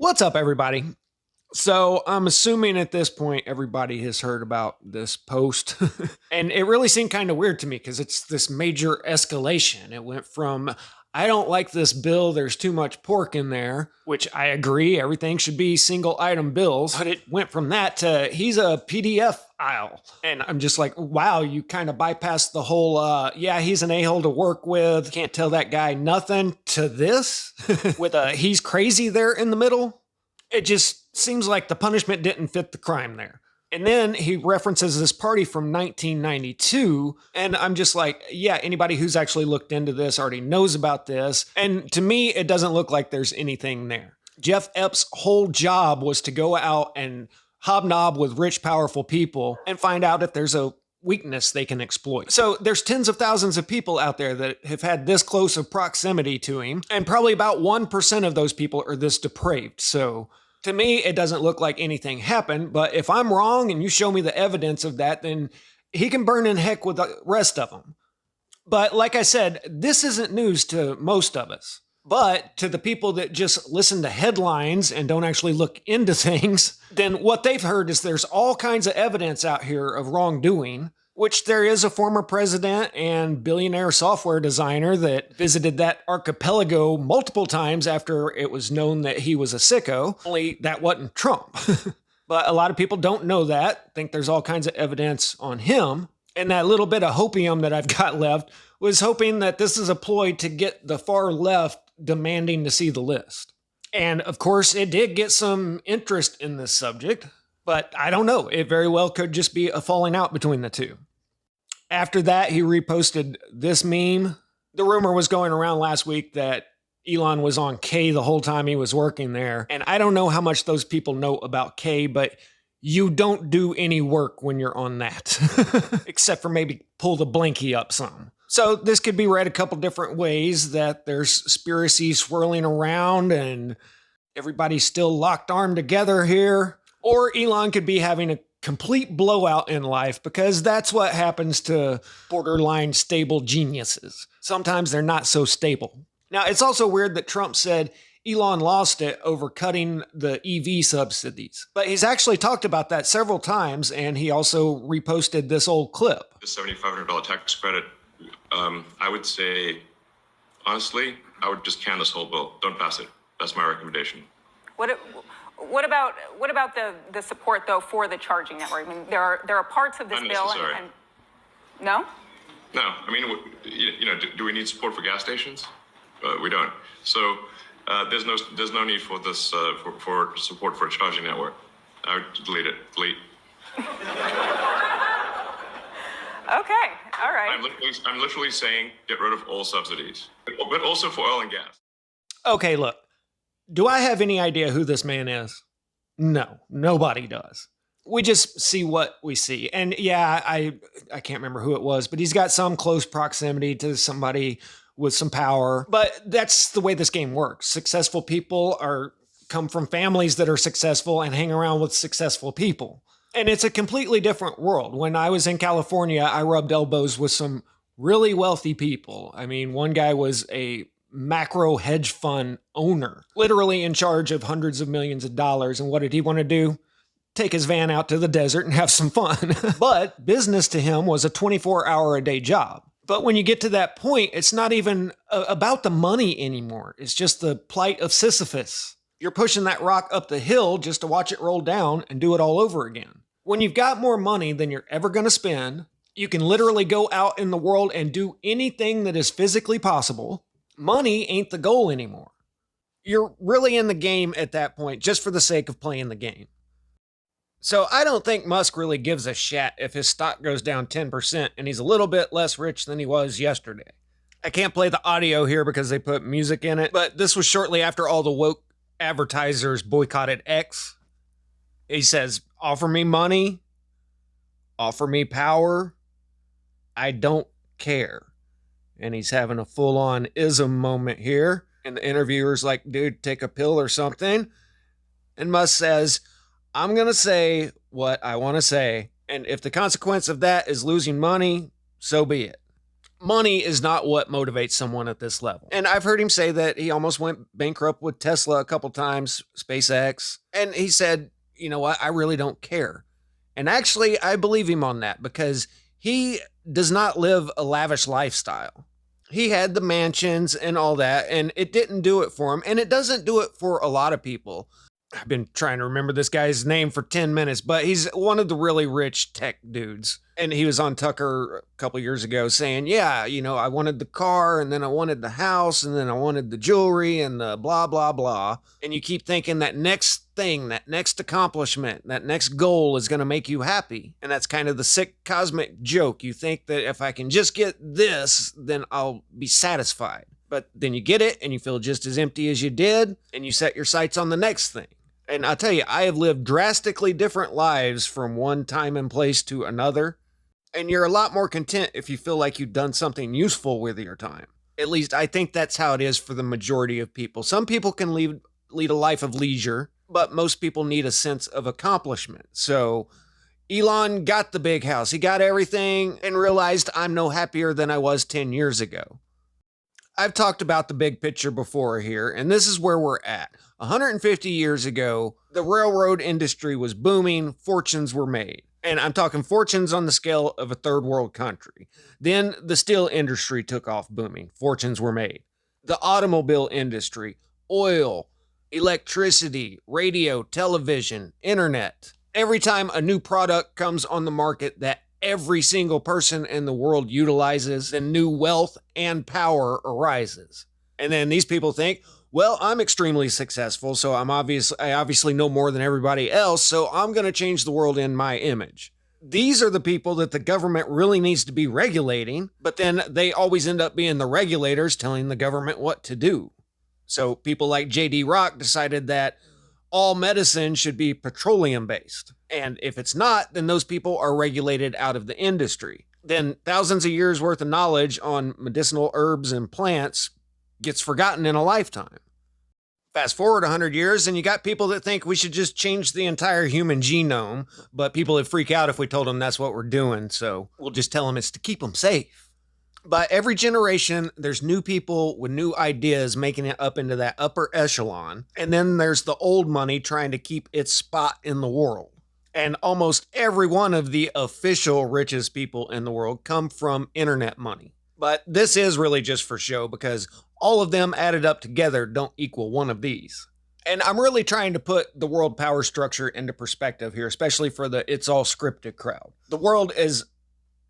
What's up, everybody? So, I'm assuming at this point everybody has heard about this post. And it really seemed kind of weird to me because it's this major escalation. It went from, I don't like this bill, there's too much pork in there, which I agree, everything should be single item bills. But it went from that to, he's a PDF aisle. And I'm just like, wow, you kind of bypassed the whole, yeah, he's an a-hole to work with, can't tell that guy nothing, to this, with a he's crazy there in the middle. It just seems like the punishment didn't fit the crime there. And then he references this party from 1992. And I'm just like, yeah, anybody who's actually looked into this already knows about this. And to me, it doesn't look like there's anything there. Jeff Epps' whole job was to go out and hobnob with rich, powerful people and find out if there's a weakness they can exploit. So there's tens of thousands of people out there that have had this close of proximity to him. And probably about 1% of those people are this depraved. So to me, it doesn't look like anything happened, but if I'm wrong and you show me the evidence of that, then he can burn in heck with the rest of them. But like I said, this isn't news to most of us. But to the people that just listen to headlines and don't actually look into things, then what they've heard is there's all kinds of evidence out here of wrongdoing, which there is a former president and billionaire software designer that visited that archipelago multiple times after it was known that he was a sicko, only that wasn't Trump. But a lot of people don't know that, think there's all kinds of evidence on him. And that little bit of hopium that I've got left was hoping that this is a ploy to get the far left demanding to see the list. And of course, it did get some interest in this subject, but I don't know. It very well could just be a falling out between the two. After that, he reposted this meme. The rumor was going around last week that Elon was on K the whole time he was working there. And I don't know how much those people know about K, but you don't do any work when you're on that, except for maybe pull the blankie up some. So this could be read a couple different ways, that there's conspiracy swirling around and everybody's still locked arm together here. Or Elon could be having a complete blowout in life, because that's what happens to borderline stable geniuses. Sometimes they're not so stable. Now, it's also weird that Trump said Elon lost it over cutting the EV subsidies. But he's actually talked about that several times, and he also reposted this old clip. The $7,500 tax credit, I would say, honestly, I would just can this whole bill. Don't pass it. That's my recommendation. What about the support, though, for the charging network? I mean, there are parts of this bill and no? No, I mean, do we need support for gas stations? We don't. So there's no need for this for support for a charging network. I would delete it. Delete. Okay, all right. I'm literally saying get rid of all subsidies, but also for oil and gas. Okay, look. Do I have any idea who this man is? No, nobody does. We just see what we see. And yeah, I can't remember who it was, but he's got some close proximity to somebody with some power. But that's the way this game works. Successful people come from families that are successful and hang around with successful people. And it's a completely different world. When I was in California, I rubbed elbows with some really wealthy people. I mean, one guy was a macro hedge fund owner, literally in charge of hundreds of millions of dollars. And what did he want to do? Take his van out to the desert and have some fun. But business to him was a 24-hour-a-day job. But when you get to that point, it's not even about the money anymore. It's just the plight of Sisyphus. You're pushing that rock up the hill just to watch it roll down and do it all over again. When you've got more money than you're ever going to spend, you can literally go out in the world and do anything that is physically possible. Money ain't the goal anymore. You're really in the game at that point just for the sake of playing the game. So I don't think Musk really gives a shit if his stock goes down 10% and he's a little bit less rich than he was yesterday. I can't play the audio here because they put music in it, but this was shortly after all the woke advertisers boycotted X. He says, offer me money, offer me power, I don't care. And he's having a full-on ism moment here. And the interviewer's like, dude, take a pill or something. And Musk says, I'm going to say what I want to say. And if the consequence of that is losing money, so be it. Money is not what motivates someone at this level. And I've heard him say that he almost went bankrupt with Tesla a couple times, SpaceX. And he said, you know what, I really don't care. And actually, I believe him on that because he does not live a lavish lifestyle. He had the mansions and all that, and it didn't do it for him. And it doesn't do it for a lot of people. I've been trying to remember this guy's name for 10 minutes, but he's one of the really rich tech dudes. And he was on Tucker a couple years ago saying, yeah, you know, I wanted the car, and then I wanted the house, and then I wanted the jewelry and the blah, blah, blah. And you keep thinking that next thing, that next accomplishment, that next goal is going to make you happy. And that's kind of the sick cosmic joke. You think that if I can just get this, then I'll be satisfied. But then you get it and you feel just as empty as you did, and you set your sights on the next thing. And I'll tell you, I have lived drastically different lives from one time and place to another. And you're a lot more content if you feel like you've done something useful with your time. At least I think that's how it is for the majority of people. Some people can lead a life of leisure, but most people need a sense of accomplishment. So Elon got the big house. He got everything and realized I'm no happier than I was 10 years ago. I've talked about the big picture before here, and this is where we're at. 150 years ago, the railroad industry was booming, fortunes were made. And I'm talking fortunes on the scale of a third world country. Then the steel industry took off booming, fortunes were made. The automobile industry, oil, electricity, radio, television, internet. Every time a new product comes on the market that every single person in the world utilizes, then new wealth and power arises. And then these people think, well, I'm extremely successful, so I obviously know more than everybody else, so I'm going to change the world in my image. These are the people that the government really needs to be regulating, but then they always end up being the regulators telling the government what to do. So people like J.D. Rock decided that all medicine should be petroleum-based. And if it's not, then those people are regulated out of the industry. Then thousands of years worth of knowledge on medicinal herbs and plants gets forgotten in a lifetime. Fast forward 100 years, and you got people that think we should just change the entire human genome, but people would freak out if we told them that's what we're doing, so we'll just tell them it's to keep them safe. But every generation, there's new people with new ideas making it up into that upper echelon, and then there's the old money trying to keep its spot in the world. And almost every one of the official richest people in the world come from internet money. But this is really just for show because all of them added up together don't equal one of these. And I'm really trying to put the world power structure into perspective here, especially for the it's all scripted crowd. The world is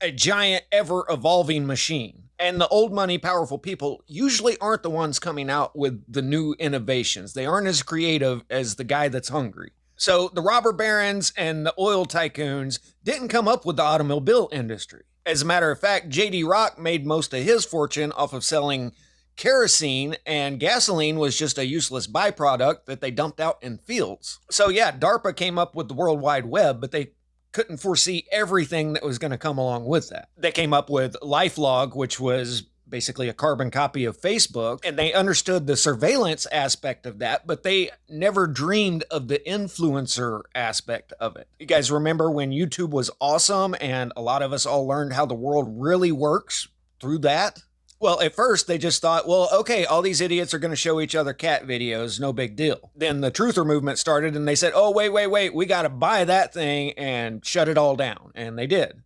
a giant ever-evolving machine. And the old money powerful people usually aren't the ones coming out with the new innovations. They aren't as creative as the guy that's hungry. So the robber barons and the oil tycoons didn't come up with the automobile industry. As a matter of fact, J.D. Rock made most of his fortune off of selling kerosene, and gasoline was just a useless byproduct that they dumped out in fields. So yeah, DARPA came up with the World Wide Web, but they couldn't foresee everything that was going to come along with that. They came up with LifeLog, which was basically a carbon copy of Facebook, and they understood the surveillance aspect of that, but they never dreamed of the influencer aspect of it. You guys remember when YouTube was awesome and a lot of us all learned how the world really works through that? Well, at first they just thought, well, okay, all these idiots are going to show each other cat videos, no big deal. Then the truther movement started and they said, oh, wait, we got to buy that thing and shut it all down. And they did.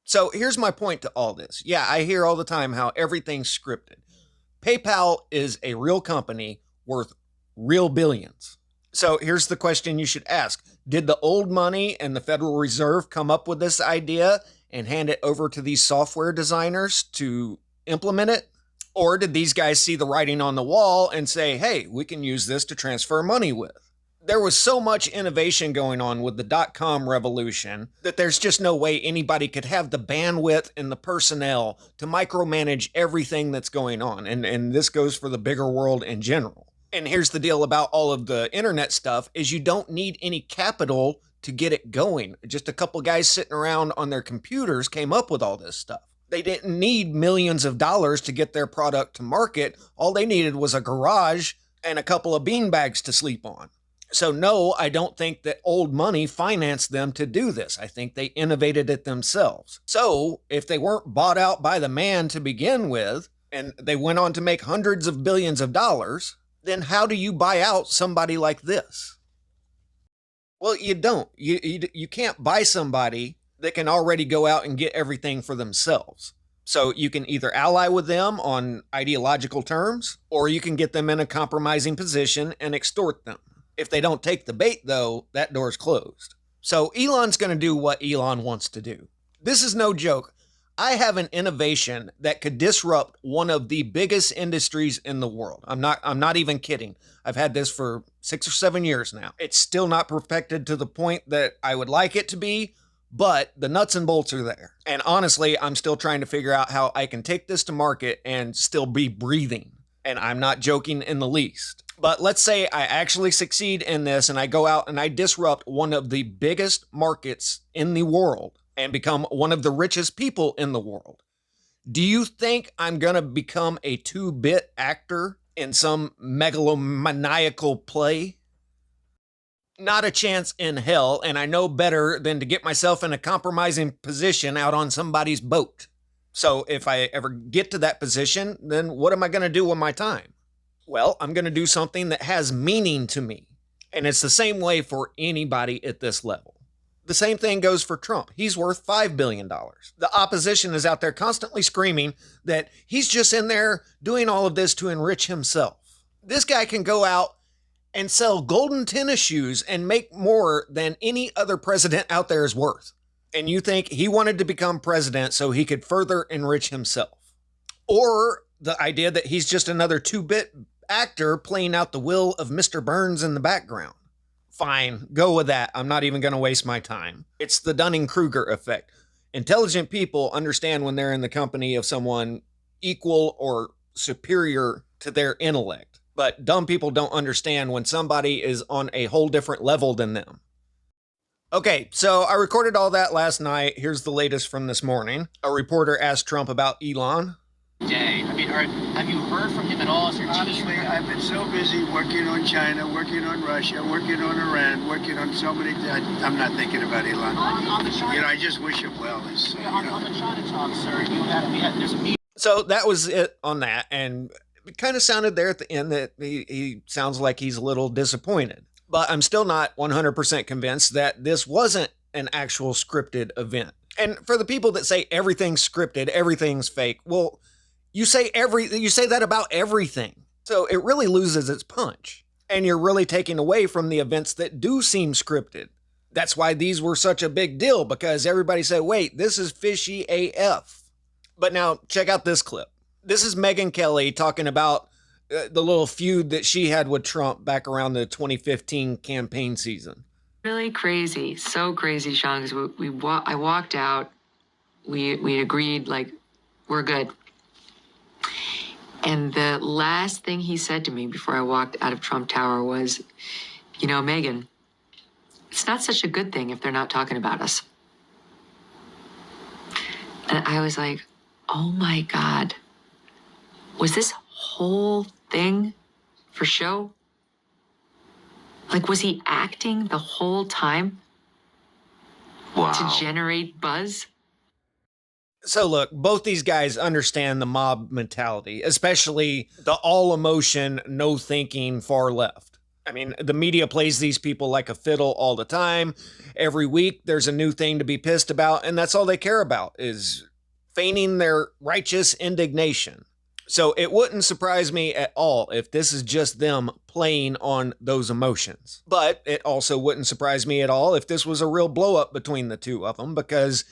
So here's my point to all this. Yeah, I hear all the time how everything's scripted. PayPal is a real company worth real billions. So here's the question you should ask. Did the old money and the Federal Reserve come up with this idea and hand it over to these software designers to implement it? Or did these guys see the writing on the wall and say, hey, we can use this to transfer money with? There was so much innovation going on with the dot-com revolution that there's just no way anybody could have the bandwidth and the personnel to micromanage everything that's going on. And this goes for the bigger world in general. And here's the deal about all of the internet stuff is you don't need any capital to get it going. Just a couple guys sitting around on their computers came up with all this stuff. They didn't need millions of dollars to get their product to market. All they needed was a garage and a couple of beanbags to sleep on. So no, I don't think that old money financed them to do this. I think they innovated it themselves. So if they weren't bought out by the man to begin with, and they went on to make hundreds of billions of dollars, then how do you buy out somebody like this? Well, you don't. You can't buy somebody that can already go out and get everything for themselves. So you can either ally with them on ideological terms, or you can get them in a compromising position and extort them. If they don't take the bait, though, that door's closed. So Elon's going to do what Elon wants to do. This is no joke. I have an innovation that could disrupt one of the biggest industries in the world. I'm not even kidding. I've had this for 6 or 7 years now. It's still not perfected to the point that I would like it to be, but the nuts and bolts are there. And honestly, I'm still trying to figure out how I can take this to market and still be breathing. And I'm not joking in the least. But let's say I actually succeed in this and I go out and I disrupt one of the biggest markets in the world and become one of the richest people in the world. Do you think I'm going to become a 2-bit actor in some megalomaniacal play? Not a chance in hell, and I know better than to get myself in a compromising position out on somebody's boat. So if I ever get to that position, then what am I going to do with my time? Well, I'm going to do something that has meaning to me. And it's the same way for anybody at this level. The same thing goes for Trump. He's worth $5 billion. The opposition is out there constantly screaming that he's just in there doing all of this to enrich himself. This guy can go out and sell golden tennis shoes and make more than any other president out there is worth. And you think he wanted to become president so he could further enrich himself? Or the idea that he's just another 2-bit actor playing out the will of Mr. Burns in the background. Fine, go with that. I'm not even going to waste my time. It's the Dunning-Kruger effect. Intelligent people understand when they're in the company of someone equal or superior to their intellect. But dumb people don't understand when somebody is on a whole different level than them. Okay, so I recorded all that last night. Here's the latest from this morning. A reporter asked Trump about Elon. I mean, have you heard from him at all? Is your Honestly, team? I've been so busy working on China, working on Russia, working on Iran, working on so many. I'm not thinking about Elon. On the China, I just wish him well. on the China talk, sir. There's a meeting. So that was it on that, and it kind of sounded there at the end that he sounds like he's a little disappointed. But I'm still not 100% convinced that this wasn't an actual scripted event. And for the people that say everything's scripted, everything's fake, well, you say that about everything. So it really loses its punch. And you're really taking away from the events that do seem scripted. That's why these were such a big deal, because everybody said, wait, this is fishy AF. But now check out this clip. This is Megyn Kelly talking about the little feud that she had with Trump back around the 2015 campaign season. Really crazy, so crazy, Sean, because I walked out, we agreed, like, we're good. And the last thing he said to me before I walked out of Trump Tower was, Megyn, it's not such a good thing if they're not talking about us. And I was like, oh my God, was this whole thing for show? Like, was he acting the whole time? Wow. To generate buzz? So look, both these guys understand the mob mentality, especially the all emotion, no thinking far left. I mean, the media plays these people like a fiddle all the time. Every week there's a new thing to be pissed about, and that's all they care about is feigning their righteous indignation. So it wouldn't surprise me at all if this is just them playing on those emotions. But it also wouldn't surprise me at all if this was a real blow up between the two of them, because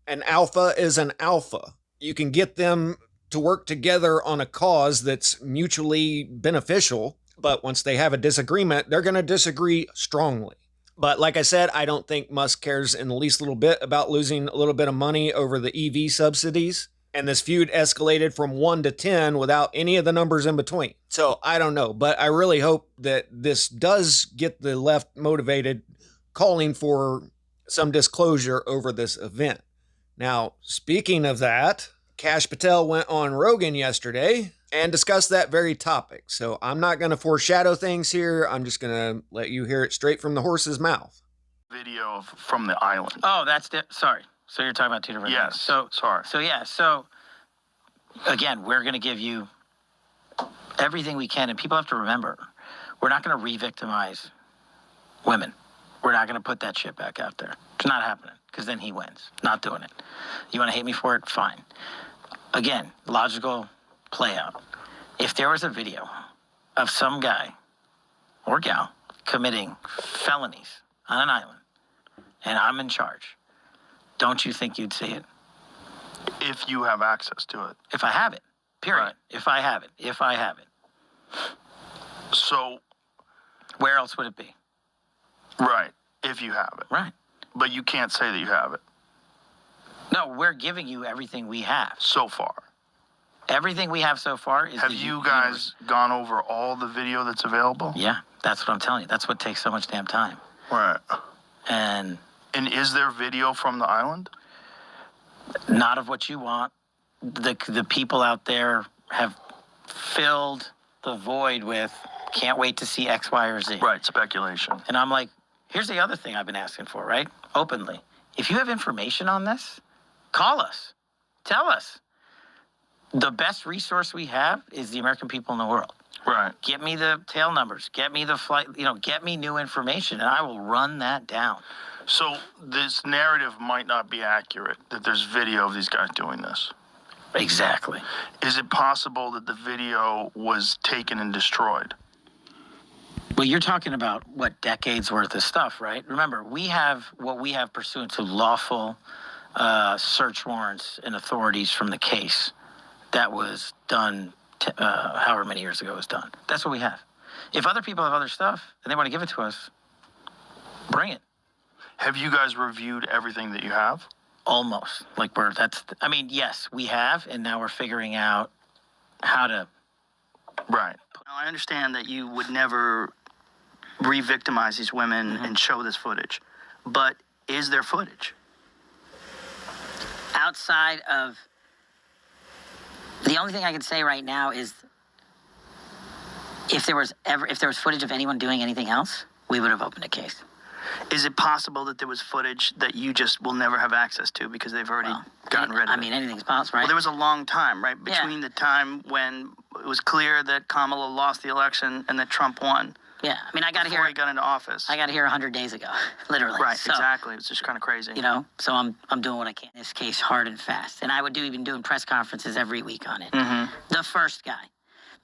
an alpha is an alpha. You can get them to work together on a cause that's mutually beneficial, but once they have a disagreement, they're going to disagree strongly. But like I said, I don't think Musk cares in the least little bit about losing a little bit of money over the EV subsidies. And this feud escalated from 1 to 10 without any of the numbers in between. So I don't know, but I really hope that this does get the left motivated, calling for some disclosure over this event. Now, speaking of that, Kash Patel went on Rogan yesterday and discuss that very topic. So I'm not going to foreshadow things here. I'm just going to let you hear it straight from the horse's mouth. Video from the island. Oh, sorry. So you're talking about two different things. Yes. Sorry. So again, we're going to give you everything we can, and people have to remember, we're not going to re-victimize women. We're not going to put that shit back out there. It's not happening, because then he wins. Not doing it. You want to hate me for it? Fine. Again, logical play out. If there was a video of some guy or gal committing felonies on an island, and I'm in charge, don't you think you'd see it? If you have access to it. If I have it. Period. Right. If I have it. So, Where else would it be? right, if you have it. Right. But you can't say that you have it No, we're giving you everything we have. so far. Everything we have so far is Have you guys gone over all the video that's available? Yeah, that's what I'm telling you. That's what takes so much damn time. Right. And And is there video from the island? not of what you want. The people out there have filled the void with can't wait to see X, Y, or Z. Right, speculation. And I'm like, here's the other thing I've been asking for, right? Openly. If you have information on this, call us. Tell us. The best resource we have is the American people in the world. Right. Get me the tail numbers. Get me the flight, get me new information, and I will run that down. So this narrative might not be accurate, that there's video of these guys doing this. Exactly. Is it possible that the video was taken and destroyed? Well, you're talking about, decades worth of stuff, right? Remember, we have what we have pursuant to lawful search warrants and authorities from the case that was done however many years ago it was done. That's what we have. If other people have other stuff and they want to give it to us, bring it. Have you guys reviewed everything that you have? Almost. Yes, we have, and now we're figuring out how to. Right. Now, I understand that you would never re-victimize these women and show this footage, but is there footage? Outside of the only thing I can say right now is if there was footage of anyone doing anything else, we would have opened a case. Is it possible that there was footage that you just will never have access to because they've already gotten rid of it? I mean, anything's possible, right? Well, there was a long time, right, between the time when it was clear that Kamala lost the election and that Trump won. Yeah, I mean, I got to hear. Before he got into office. I got to hear 100 days ago, literally. Right, So, exactly. It's just kind of crazy. So I'm doing what I can in this case hard and fast. And I would even doing press conferences every week on it. The first guy.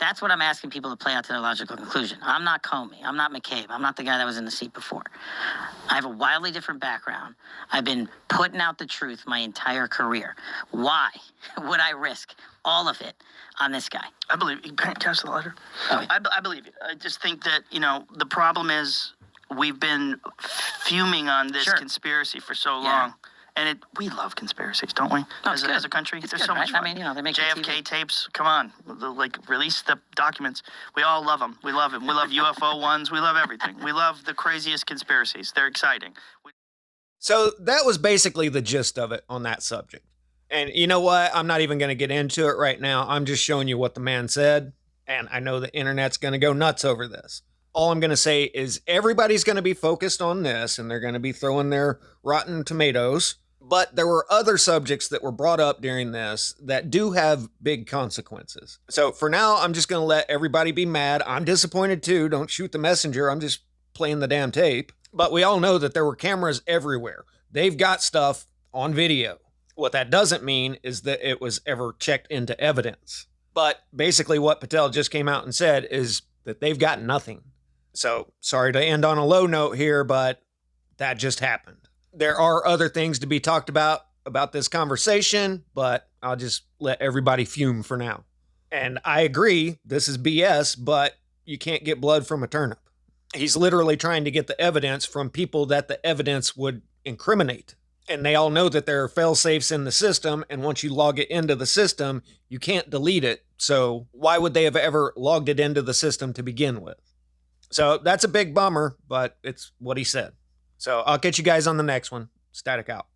That's what I'm asking people to play out to their logical conclusion. I'm not Comey. I'm not McCabe. I'm not the guy that was in the seat before. I have a wildly different background. I've been putting out the truth my entire career. Why would I risk all of it on this guy? I believe you. Pass the letter. Oh, yeah. I believe you. I just think that, the problem is we've been fuming on this conspiracy for so long. And we love conspiracies, don't we? As a country, it's there's good, so much right? fun. I mean, they make JFK tapes. Come on, release the documents. We all love them. We love them. We love UFO ones. We love everything. We love the craziest conspiracies. They're exciting. So that was basically the gist of it on that subject. And you know what? I'm not even going to get into it right now. I'm just showing you what the man said. And I know the internet's going to go nuts over this. All I'm going to say is everybody's going to be focused on this and they're going to be throwing their rotten tomatoes. But there were other subjects that were brought up during this that do have big consequences. So for now, I'm just going to let everybody be mad. I'm disappointed too. Don't shoot the messenger. I'm just playing the damn tape. But we all know that there were cameras everywhere. They've got stuff on video. What that doesn't mean is that it was ever checked into evidence. But basically what Patel just came out and said is that they've got nothing. So sorry to end on a low note here, but that just happened. There are other things to be talked about this conversation, but I'll just let everybody fume for now. And I agree, this is BS, but you can't get blood from a turnip. He's literally trying to get the evidence from people that the evidence would incriminate. And they all know that there are fail-safes in the system, and once you log it into the system, you can't delete it. So why would they have ever logged it into the system to begin with? So that's a big bummer, but it's what he said. So I'll catch you guys on the next one. Static out.